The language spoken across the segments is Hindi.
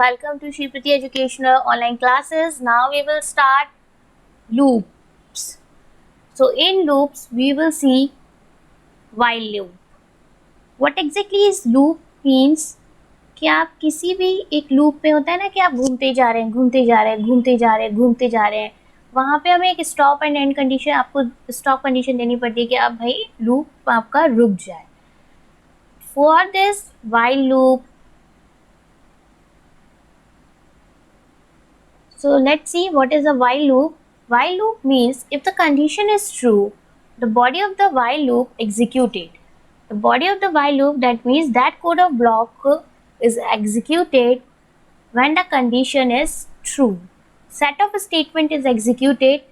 welcome to Shriprati Educational Online Classes. Now we will start loops. So in loops we will see while loop. What exactly is loop means कि आप किसी भी एक लूप पे होता है ना कि आप घूमते जा रहे हैं घूमते जा रहे हैं घूमते जा रहे हैं घूमते जा रहे हैं, वहाँ पे हमें एक स्टॉप एंड एंड कंडीशन, आपको स्टॉप कंडीशन देनी पड़ती है कि अब भाई लूप आपका रुक जाए. For this while loop, so let's see what is a while loop. While loop means if the condition is true, the body of the while loop executed. The body of the while loop, that means that code of block is executed when the condition is true. Set of statement is executed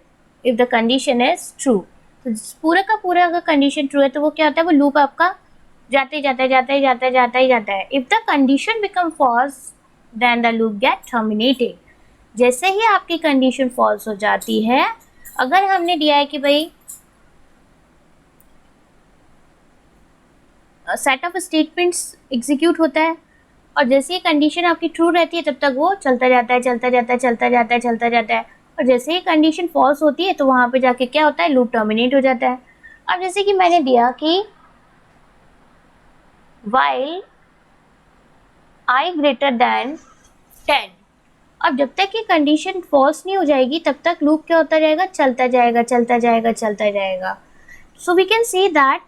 if the condition is true. तो पूरा का पूरा अगर कंडीशन ट्रू है तो वो क्या होता है, वो लूप आपका जाते जाता जाता जाता जाता ही जाता है. If the condition become false then the loop get terminated. जैसे ही आपकी कंडीशन फॉल्स हो जाती है, अगर हमने दिया है कि भाई सेट ऑफ स्टेटमेंट्स एग्जीक्यूट होता है और जैसे ही कंडीशन आपकी ट्रू रहती है तब तक वो चलता जाता है चलता जाता है चलता जाता है चलता जाता है, और जैसे ही कंडीशन फॉल्स होती है तो वहाँ पे जाके क्या होता है, लूप टर्मिनेट हो जाता है. अब जैसे कि मैंने दिया कि while I greater than 10, अब जब तक ये कंडीशन फॉल्स नहीं हो जाएगी तब तक लूप क्या होता जाएगा, चलता जाएगा चलता जाएगा चलता जाएगा. So we can see that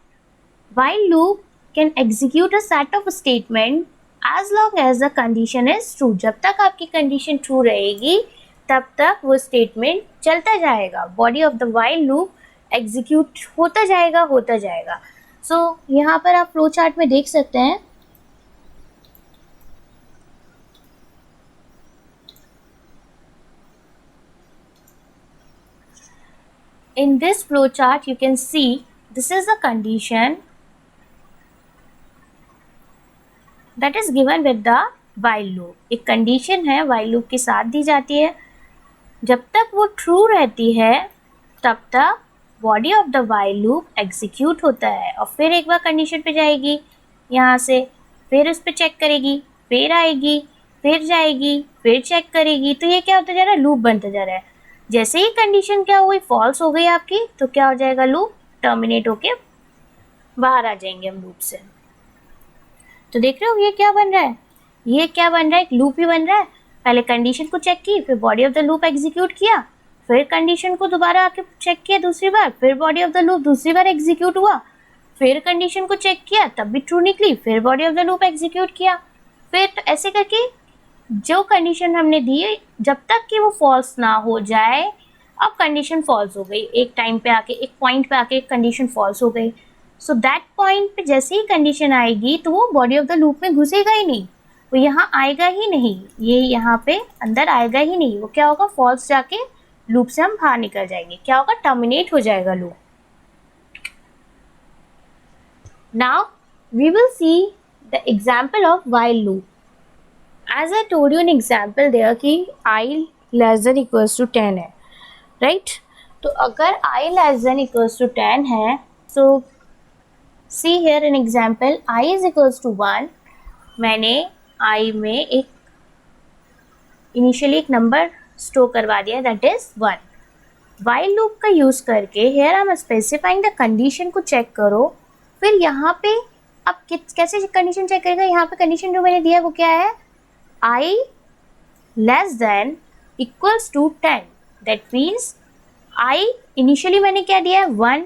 while loop can execute a set of statement as long as the condition is true. जब तक आपकी कंडीशन ट्रू रहेगी तब तक वो स्टेटमेंट चलता जाएगा. Body of the while loop execute होता जाएगा. सो यहाँ पर आप फ्लो चार्ट में देख सकते हैं. In this flow chart you can see this is the condition that is given with the while loop. एक कंडीशन है while loop के साथ दी जाती है. जब तक वो ट्रू रहती है तब तक body of the while loop execute होता है और फिर एक बार कंडीशन पे जाएगी यहाँ से, फिर उस पर चेक करेगी, फिर आएगी, फिर जाएगी, फिर चेक करेगी. तो ये क्या होता जा रहा है, लूप बनता जा रहा है. जैसे ही कंडीशन क्या हुई, फॉल्स हो गई आपकी, तो क्या हो जाएगा, लूप टर्मिनेट होके बाहर आ जाएंगे हम लूप से. तो देख रहे हो ये क्या बन रहा है, ये क्या बन रहा है, एक लूप ही बन रहा है. पहले कंडीशन को चेक की, फिर body of the loop execute किया, फिर कंडीशन को दोबारा आके चेक किया दूसरी बार, फिर बॉडी ऑफ द लूप दूसरी बार एग्जीक्यूट हुआ, फिर कंडीशन को चेक किया तब भी ट्रू निकली, फिर body of the loop execute किया, फिर तो ऐसे करके जो कंडीशन हमने दी जब तक कि वो फॉल्स ना हो जाए. अब कंडीशन फॉल्स हो गई, एक टाइम पे आके, एक पॉइंट पे आके कंडीशन फॉल्स हो गई. सो दैट पॉइंट पे जैसे ही कंडीशन आएगी तो वो बॉडी ऑफ द लूप में घुसेगा ही नहीं, वो यहाँ आएगा ही नहीं, ये यहाँ पे अंदर आएगा ही नहीं. वो क्या होगा, फॉल्स जाके लूप से हम बाहर निकल जाएंगे. क्या होगा, टर्मिनेट हो जाएगा loop. Now we will see the example of while loop. As I told you an example there कि I less than equals to 10 है, right? तो अगर I less than equals to 10 है, so see here an example, I is equals to 1. मैंने I में एक इनिशियली एक नंबर स्टोर करवा दिया, दैट इज 1. while loop का यूज़ करके here I am specifying the condition को चेक करो. फिर यहाँ पे अब कैसे कंडीशन चेक करेगा, यहाँ पे कंडीशन जो मैंने दिया है वो क्या है, I less than equals to 10. That means I initially मैंने क्या दिया है, 1,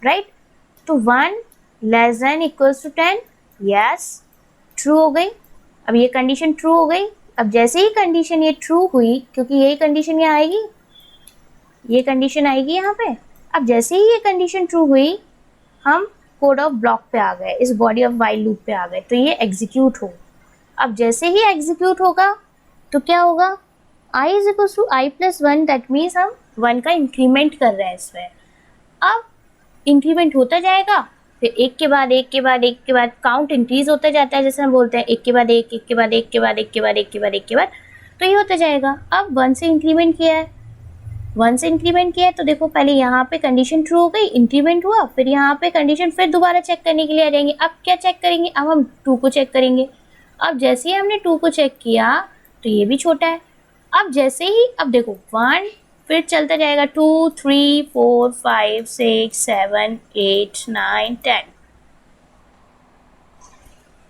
right? तो 1 less than equals to 10, yes, true हो गई. अब ये कंडीशन ट्रू हो गई. अब जैसे ही कंडीशन ये ट्रू हुई, क्योंकि यही कंडीशन यहाँ आएगी, ये कंडीशन आएगी यहाँ पे. अब जैसे ही ये कंडीशन ट्रू हुई, हम कोड ऑफ ब्लॉक पे आ गए, इस बॉडी ऑफ while loop पे आ गए, तो ये एग्जीक्यूट हो. अब जैसे ही एग्जीक्यूट होगा तो क्या होगा, I is equal to I plus 1, that means हम 1 का इंक्रीमेंट कर रहे हैं इसमें. अब इंक्रीमेंट होता जाएगा, फिर एक के बाद एक के बाद एक के बाद काउंट इंक्रीज होता जाता है, जैसे हम बोलते हैं एक के बाद एक, एक के बाद एक के बाद एक के बाद एक के बाद एक के बाद, तो ये होता जाएगा. अब 1 से इंक्रीमेंट किया है, 1 से इंक्रीमेंट किया है, तो देखो पहले यहाँ पे कंडीशन ट्रू हो गई, इंक्रीमेंट हुआ, फिर यहाँ पे कंडीशन फिर दोबारा चेक करने के लिए आ जाएंगे. अब क्या चेक करेंगे, अब हम 2 को चेक करेंगे. अब जैसे ही हमने 2 को चेक किया तो ये भी छोटा है। अब जैसे ही अब देखो 1 फिर चलता जाएगा 2 3 4 5 6 7 8 9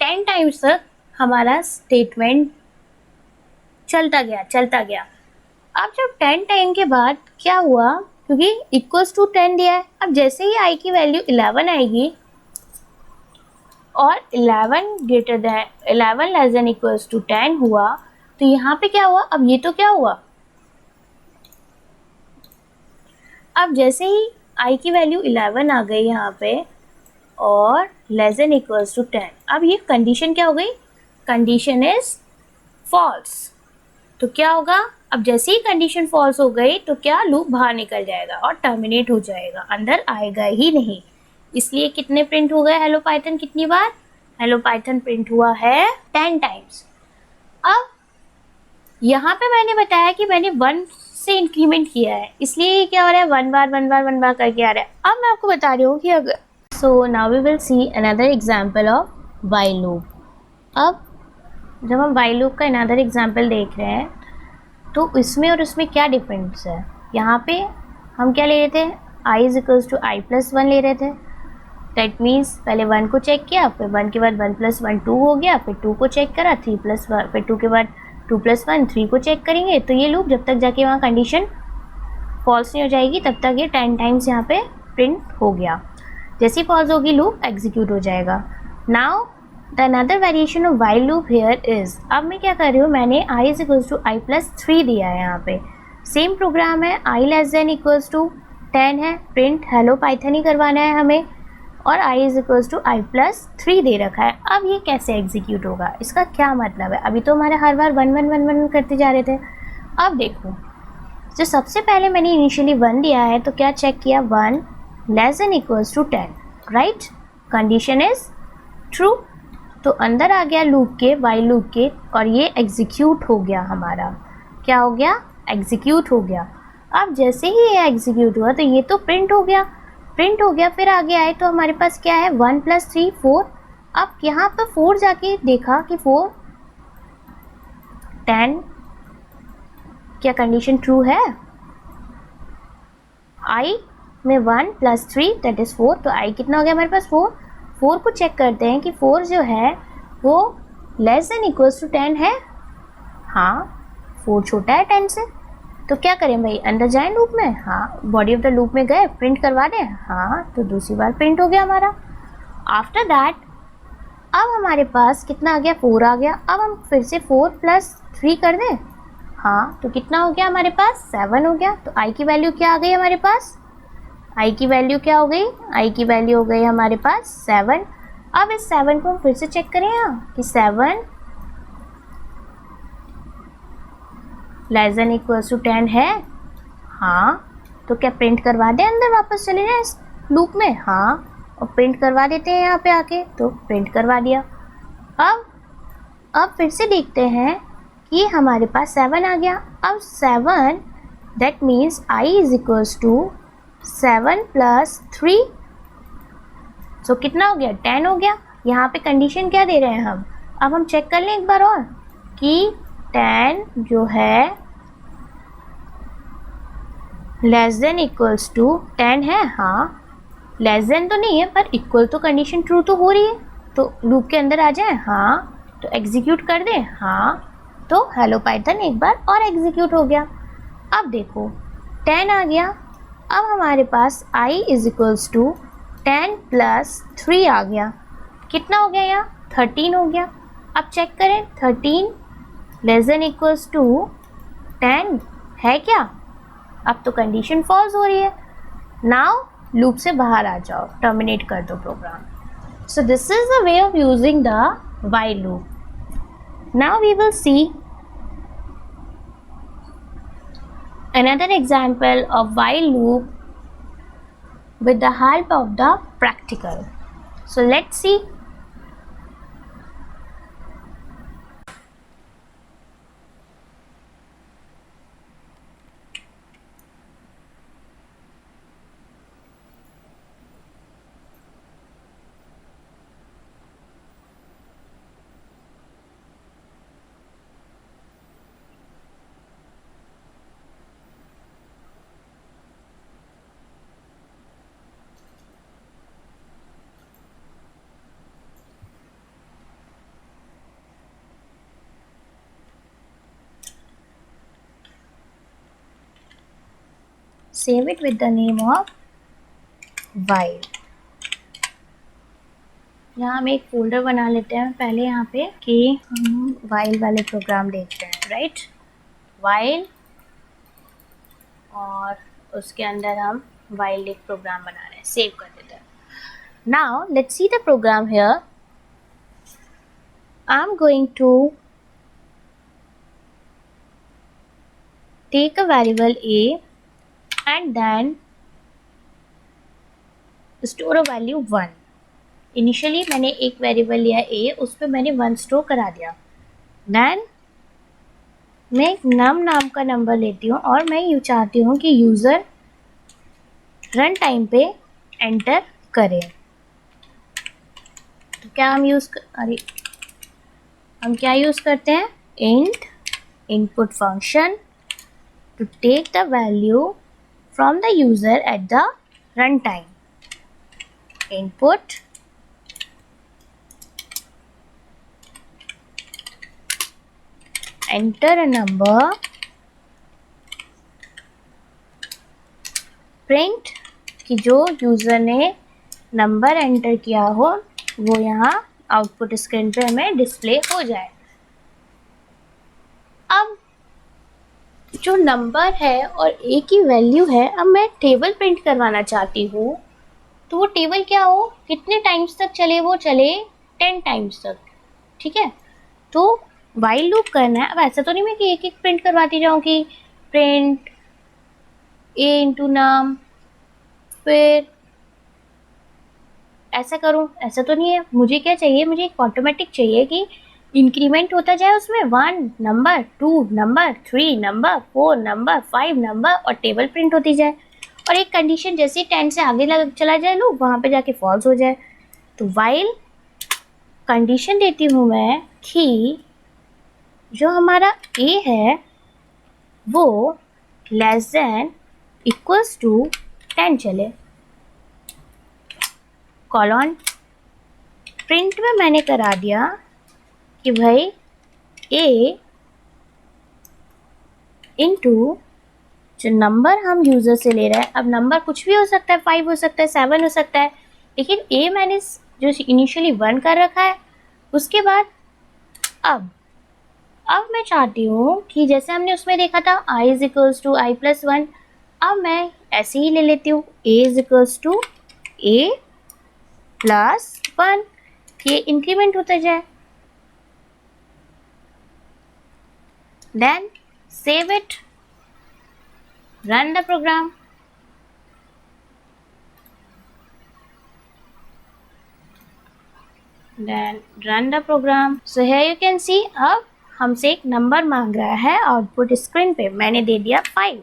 10 टाइम्स तक हमारा स्टेटमेंट चलता गया। अब जब 10 टाइम के बाद क्या हुआ, क्योंकि इक्वल्स टू 10 दिया है, अब जैसे ही आई की वैल्यू 11 आएगी और 11 लेस देन इक्वल्स टू 10 हुआ, तो यहाँ पे क्या हुआ, अब ये तो क्या हुआ, अब जैसे ही आई की वैल्यू 11 आ गई यहाँ पे और लेस देन इक्वल्स टू 10, अब ये कंडीशन क्या हो गई, कंडीशन इज फॉल्स। तो क्या होगा, अब जैसे ही कंडीशन फॉल्स हो गई तो क्या, लूप बाहर निकल जाएगा और टर्मिनेट हो जाएगा, अंदर आएगा ही नहीं। इसलिए कितने प्रिंट हो गए हेलो पाइथन, कितनी बार हेलो पाइथन प्रिंट हुआ है, 10 टाइम्स। अब यहाँ पे मैंने बताया कि मैंने 1 से इंक्रीमेंट किया है, इसलिए ये क्या हो रहा है, 1 बार करके आ रहा है। अब मैं आपको बता रही हूँ कि अगर, so now we will see another example of while loop. अब जब हम व्हाइल लूप का अनदर एग्जाम्पल देख रहे हैं तो इसमें और उसमें क्या डिफरेंस है, यहाँ पे हम क्या ले रहे थे, i is equals to I plus 1 ले रहे थे। दैट मीन्स पहले 1 को चेक किया, फिर 1 के बाद 1 प्लस 1 2 हो गया, फिर 2 को चेक करा, 3 प्लस 1, फिर 2 के बाद 2 प्लस 1 3 को चेक करेंगे। तो ये लूप जब तक जाके वहाँ कंडीशन फॉल्स नहीं हो जाएगी तब तक ये 10 टाइम्स यहाँ पे प्रिंट हो गया। जैसी फॉल्स होगी लूप एग्जीक्यूट हो जाएगा। Now the another variation of while loop here is, अब मैं क्या कर रही हूँ, मैंने i is equals to I plus 3 दिया है, यहाँ पे सेम प्रोग्राम है, i less than equals to 10 है, प्रिंट हेलो पाइथन ही करवाना है हमें, और i is equals to I plus 3 दे रखा है। अब ये कैसे एग्जीक्यूट होगा, इसका क्या मतलब है, अभी तो हमारे हर बार 1 1 1 1 करते जा रहे थे। अब देखो, जो सबसे पहले मैंने इनिशियली 1 दिया है तो क्या चेक किया, 1 less than equals to 10, right, condition is true, तो अंदर आ गया लूप के, व्हाइल लूप के, और ये एग्जीक्यूट हो गया हमारा, क्या हो गया, एग्जीक्यूट हो गया। अब जैसे ही ये एग्जीक्यूट हुआ तो ये तो प्रिंट हो गया, फिर आगे आए तो हमारे पास क्या है, 1 प्लस 3 4। अब यहाँ पर 4 जाके देखा कि 4 10, क्या कंडीशन ट्रू है, i में 1 प्लस 3 दैट इज 4, तो i कितना हो गया हमारे पास 4। 4 को चेक करते हैं कि 4 जो है वो लेस देन इक्वल्स टू 10 है, हाँ 4 छोटा है 10 से, तो क्या करें भाई, अंदर जाएं लूप में, हाँ बॉडी ऑफ द लूप में गए, प्रिंट करवा दें, हाँ तो दूसरी बार प्रिंट हो गया हमारा। आफ्टर दैट अब हमारे पास कितना आ गया, 4 आ गया। अब हम फिर से 4 प्लस 3 कर दें, हाँ तो कितना हो गया हमारे पास, 7 हो गया। तो i की वैल्यू क्या आ गई हमारे पास, i की वैल्यू क्या हो गई, i की वैल्यू हो गई हमारे पास 7। अब इस 7 को हम फिर से चेक करें यहाँ कि 7 लेस देन इक्वल्स टू 10 है, हाँ तो क्या प्रिंट करवा दें, अंदर वापस चले जाए इस लूप में, हाँ और प्रिंट करवा देते हैं यहाँ पे आके, तो प्रिंट करवा दिया। अब फिर से देखते हैं कि हमारे पास 7 आ गया। अब 7 that means i is equals to 7 plus 3, so कितना हो गया, 10 हो गया। यहाँ पे कंडीशन क्या दे रहे हैं हम, अब हम चेक कर लें एक बार और कि 10 जो है लेस देन इक्वल्स टू 10 है, हाँ लेस देन तो नहीं है पर इक्वल तो कंडीशन ट्रू तो हो रही है, तो लूप के अंदर आ जाए, हाँ तो एग्जीक्यूट कर दें, हाँ तो हेलो पाइथन एक बार और एग्जीक्यूट हो गया। अब देखो 10 आ गया, अब हमारे पास i is equals to 10 plus 3 आ गया, कितना हो गया यहाँ 13 हो गया। अब चेक करें 13 लेस देन इक्वल्स टू 10 है क्या, अब तो कंडीशन फॉल्स हो रही है। नाउ लूप से बाहर आ जाओ, टर्मिनेट कर दो program. So this is the way of using the while loop. Now we will see another example of while loop with the help of the practical. So let's see. save it with the name of while. यहाँ हम एक फोल्डर बना लेते हैं पहले यहाँ पे कि हम while वाले प्रोग्राम देख रहे हैं, राइट, while, और उसके अंदर हम while एक प्रोग्राम बना रहे हैं, सेव कर देते हैं. Now let's see the program here. I'm going to take a variable a and then store a value 1. Initially मैंने एक वेरिएबल लिया a, उस पर मैंने 1 स्टोर करा दिया. देन मैं एक num नाम का नंबर लेती हूँ और मैं यूँ चाहती हूँ कि यूज़र रन टाइम पे एंटर करे. तो क्या हम क्या यूज़ करते हैं, int input function to take the value from the user at the run time. Input enter a number, print कि जो यूज़र ने नंबर एंटर किया हो वो यहाँ आउटपुट स्क्रीन पे हमें डिस्प्ले हो जाए. अब जो नंबर है और ए की वैल्यू है, अब मैं टेबल प्रिंट करवाना चाहती हूँ. तो वो टेबल क्या हो, कितने टाइम्स तक चले, वो चले 10 टाइम्स तक. ठीक है, तो वाइल लूप करना है. अब ऐसा तो नहीं मैं कि एक एक प्रिंट करवाती जाऊँ कि प्रिंट ए इंटू नाम, फिर ऐसा करूँ, ऐसा तो नहीं है. मुझे क्या चाहिए, मुझे एक ऑटोमेटिक चाहिए कि इंक्रीमेंट होता जाए उसमें 1 number, 2 number, 3 number, 4 number, 5 number और टेबल प्रिंट होती जाए. और एक कंडीशन जैसे 10 से आगे चला जाए लूप, वहाँ पे जाके फॉल्स हो जाए. तो वाइल कंडीशन देती हूँ मैं कि जो हमारा a है वो लेस देन इक्वल्स टू 10 चले. कॉलन प्रिंट में मैंने करा दिया कि भाई a इंटू जो नंबर हम यूज़र से ले रहे हैं, अब नंबर कुछ भी हो सकता है, 5 हो सकता है, 7 हो सकता है, लेकिन a मैंने जो इनिशियली 1 कर रखा है. उसके बाद अब मैं चाहती हूँ कि जैसे हमने उसमें देखा था i is equals to i plus 1, अब मैं ऐसे ही ले लेती हूँ a is equals to a plus 1, ये इंक्रीमेंट होता जाए. Then save it, run the program. Then run the program. So here you can see अब हमसे एक नंबर मांग रहा है आउटपुट स्क्रीन पे, मैंने दे दिया 5.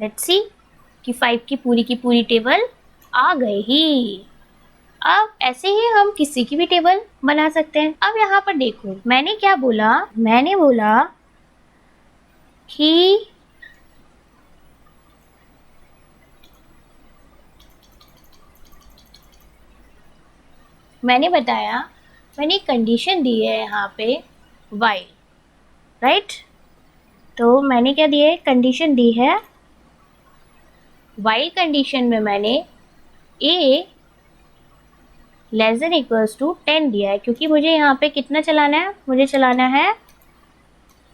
लेट्स सी कि 5 की पूरी टेबल आ गई ही. अब ऐसे ही हम किसी की भी टेबल बना सकते हैं. अब यहाँ पर देखो मैंने क्या बोला, मैंने बोला कि मैंने बताया, मैंने एक कंडीशन दी है यहाँ पे वाइल, राइट. तो मैंने क्या दिया है, कंडीशन दी है. वाइल कंडीशन में मैंने a less than equals to 10 दिया है, क्योंकि मुझे यहाँ पे कितना चलाना है, मुझे चलाना है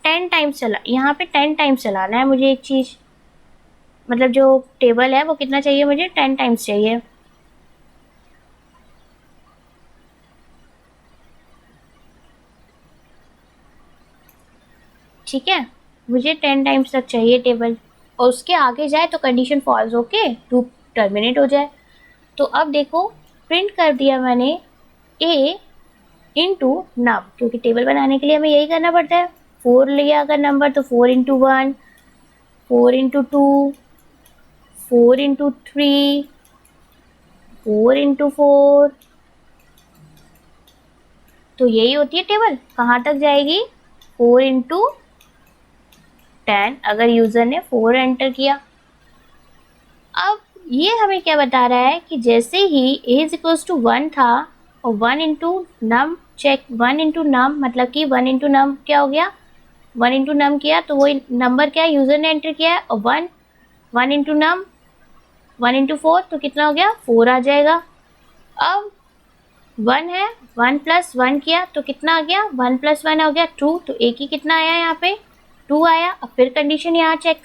10 टाइम्स यहाँ पे 10 टाइम्स चलाना है मुझे एक चीज़, मतलब जो टेबल है वो कितना चाहिए, मुझे 10 टाइम्स चाहिए. ठीक है, मुझे 10 टाइम्स तक चाहिए टेबल, और उसके आगे जाए तो कंडीशन फॉल्स होके लूप टर्मिनेट हो जाए. तो अब देखो प्रिंट कर दिया मैंने a इंटू नम, क्योंकि टेबल बनाने के लिए हमें यही करना पड़ता है. 4 लिया अगर नंबर तो 4 इंटू 1, 4 इंटू 2, 4 इंटू 3, 4 इंटू 4, तो यही होती है टेबल. कहाँ तक जाएगी, 4 इंटू 10 अगर यूज़र ने 4 एंटर किया. अब ये हमें क्या बता रहा है कि जैसे ही a इज इक्वल्स टू 1 था और 1 इंटू नम चेक, 1 इंटू नम मतलब कि 1 इंटू नम क्या हो गया, 1 इंटू नम किया तो वही नंबर क्या यूज़र ने एंटर किया है, और 1 इंटू नम 1 इंटू 4 तो कितना हो गया 4 आ जाएगा। अब 1 है 1 प्लस 1 किया तो कितना आ गया 1 प्लस 1 हो गया 2, तो एक ही कितना आया यहाँ पे 2 आया। अब फिर कंडीशन यहाँ चेक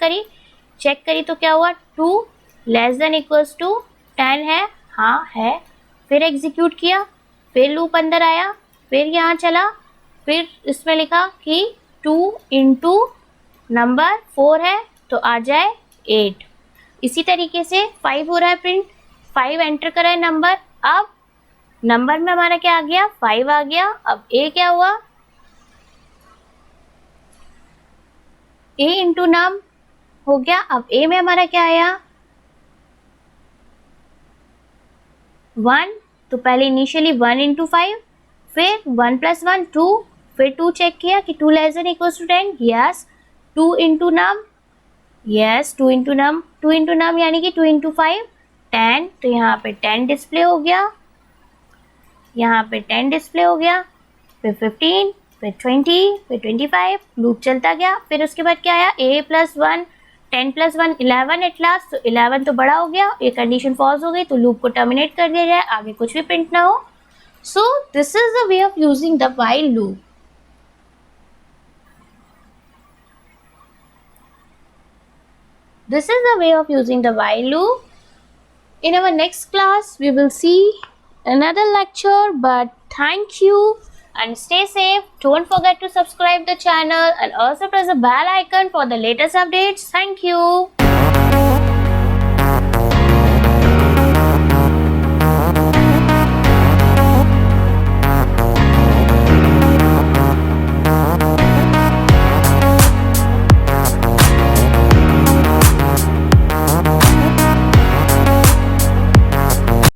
करी तो क्या हुआ 2 लेस देन इक्वल्स टू 10 है, हाँ है। फिर एग्जीक्यूट किया, फिर लूप अंदर आया, फिर यहाँ चला, फिर इसमें लिखा कि 2 इंटू नंबर 4 है तो आ जाए 8। इसी तरीके से 5 हो रहा है प्रिंट, 5 एंटर करा है नंबर। अब नंबर में हमारा क्या आ गया 5 आ गया। अब ए क्या हुआ ए इंटू नम हो गया। अब ए में हमारा क्या आया 1, तो पहले इनिशियली 1 इंटू 5, फिर 1 प्लस 1 2, फिर 2 चेक किया कि 2 less than equals to 10, yes 2 into num, yes 2 into num यानी कि 2 इंटू 5 10, तो यहाँ पे 10 डिस्प्ले हो गया, यहाँ पे 10 डिस्प्ले हो गया, फिर 15, फिर 20, फिर 25, लूप चलता गया। फिर उसके बाद क्या आया a plus 1 10 plus 1 11 at last, तो 11 तो बड़ा हो गया, ये कंडीशन फॉल्स हो गई तो लूप को टर्मिनेट कर दिया जाए, आगे कुछ भी प्रिंट ना हो। सो this is the way of using the while loop. This is the way of using the while loop. In our next class, we will see another lecture, but thank you and stay safe. Don't forget to subscribe the channel and also press the bell icon for the latest updates. Thank you.